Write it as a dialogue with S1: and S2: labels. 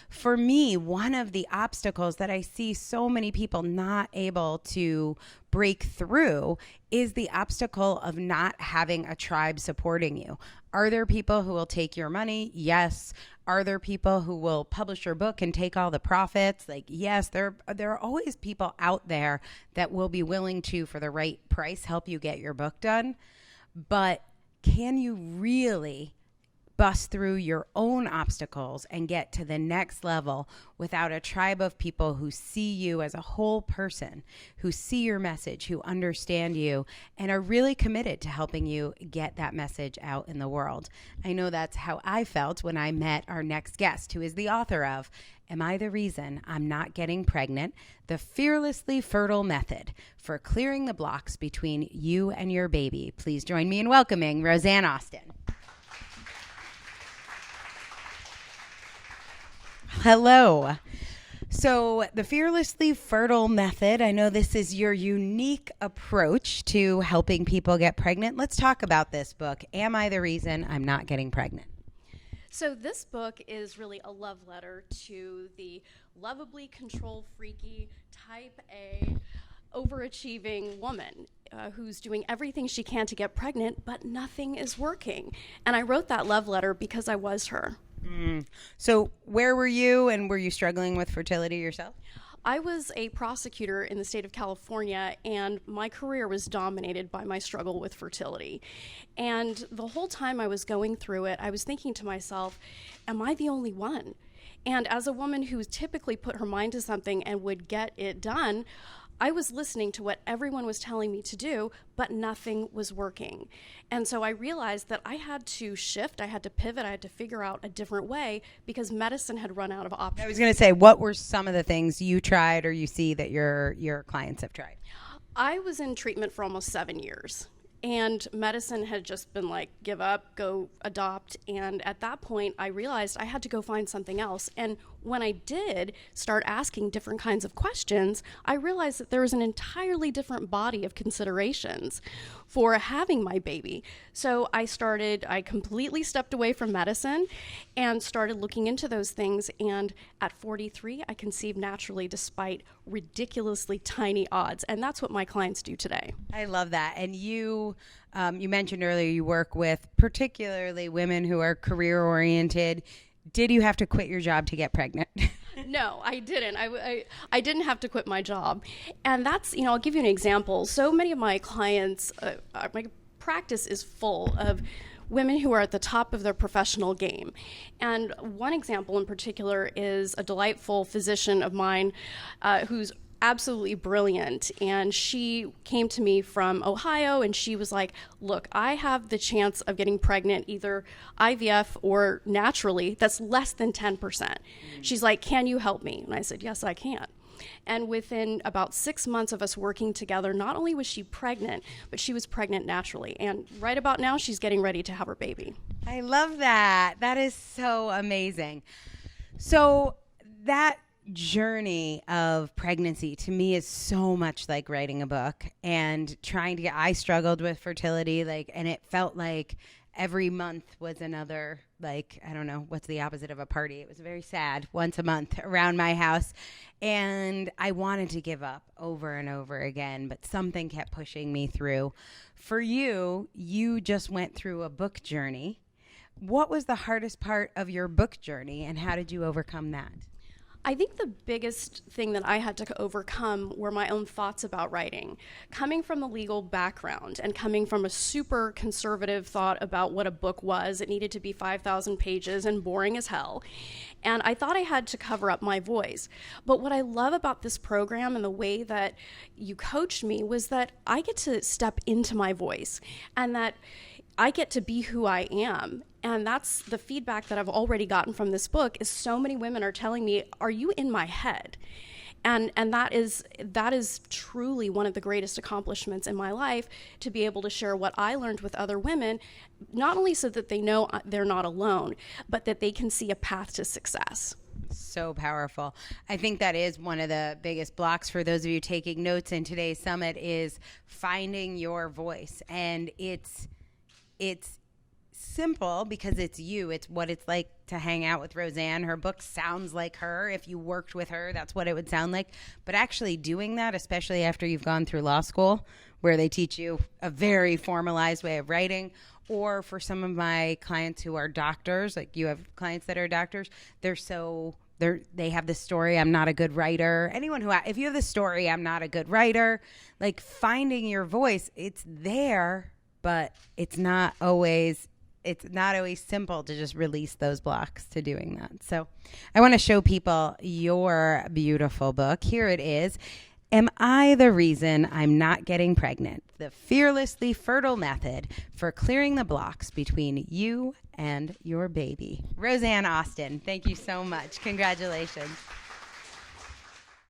S1: for me, one of the obstacles that I see so many people not able to break through is the obstacle of not having a tribe supporting you. Are there people who will take your money? Yes. Are there people who will publish your book and take all the profits? Like, yes, there are always people out there that will be willing to, for the right price, help you get your book done. But can you really bust through your own obstacles and get to the next level without a tribe of people who see you as a whole person, who see your message, who understand you, and are really committed to helping you get that message out in the world? I know that's how I felt when I met our next guest, who is the author of Am I the Reason I'm Not Getting Pregnant? The Fearlessly Fertile Method for Clearing the Blocks Between You and Your Baby. Please join me in welcoming Rosanne Austin. Hello. So the Fearlessly Fertile Method, I know this is your unique approach to helping people get pregnant. Let's talk about this book, Am I the Reason I'm Not Getting Pregnant?
S2: So this book is really a love letter to the lovably control freaky, type A, overachieving woman who's doing everything she can to get pregnant, but nothing is working. And I wrote that love letter because I was her.
S1: So where were you, and were you struggling with fertility yourself?
S2: I was a prosecutor in the state of California, and my career was dominated by my struggle with fertility. And the whole time I was going through it, I was thinking to myself, am I the only one? And as a woman who typically put her mind to something and would get it done, I was listening to what everyone was telling me to do, but nothing was working. And so I realized that I had to shift, I had to pivot, I had to figure out a different way because medicine had run out of options.
S1: I was going to say, what were some of the things you tried or you see that your clients have tried?
S2: I was in treatment for almost 7 years. And medicine had just been like, give up, go adopt. And at that point, I realized I had to go find something else. And when I did start asking different kinds of questions, I realized that there was an entirely different body of considerations for having my baby. So I completely stepped away from medicine and started looking into those things. And at 43, I conceived naturally despite ridiculously tiny odds. And that's what my clients do today.
S1: I love that. And you mentioned earlier you work with particularly women who are career oriented. Did you have to quit your job to get pregnant?
S2: No, I didn't. I didn't have to quit my job. And that's, I'll give you an example. So many of my clients, my practice is full of women who are at the top of their professional game. And one example in particular is a delightful physician of mine who's absolutely brilliant, and she came to me from Ohio, and she was like, look, I have the chance of getting pregnant either IVF or naturally that's less than 10%. She's like, can you help me? And I said, yes, I can. And within about 6 months of us working together, not only was she pregnant, but she was pregnant naturally. And right about now, she's getting ready to have her baby.
S1: I love that. That is so amazing. So that journey of pregnancy to me is so much like writing a book and I struggled with fertility, and it felt like every month was another, I don't know, what's the opposite of a party? It was very sad once a month around my house. And I wanted to give up over and over again, but something kept pushing me through. For you, you just went through a book journey. What was the hardest part of your book journey, and how did you overcome that?
S2: I think the biggest thing that I had to overcome were my own thoughts about writing. Coming from a legal background and coming from a super conservative thought about what a book was, it needed to be 5,000 pages and boring as hell. And I thought I had to cover up my voice. But what I love about this program and the way that you coached me was that I get to step into my voice and that I get to be who I am. And that's the feedback that I've already gotten from this book is so many women are telling me, are you in my head? And that is truly one of the greatest accomplishments in my life, to be able to share what I learned with other women, not only so that they know they're not alone, but that they can see a path to success.
S1: So powerful. I think that is one of the biggest blocks for those of you taking notes in today's summit is finding your voice. And it's simple because it's you. It's what it's like to hang out with Rosanne. Her book sounds like her. If you worked with her, that's what it would sound like. But actually doing that, especially after you've gone through law school, where they teach you a very formalized way of writing, or for some of my clients who are doctors, like you have clients that are doctors, they have this story, I'm not a good writer. If you have the story, I'm not a good writer, like finding your voice, it's there, but it's not always simple to just release those blocks to doing that. So I want to show people your beautiful book. Here it is. Am I the reason I'm not getting pregnant? The fearlessly fertile method for clearing the blocks between you and your baby. Rosanne Austin, thank you so much. Congratulations.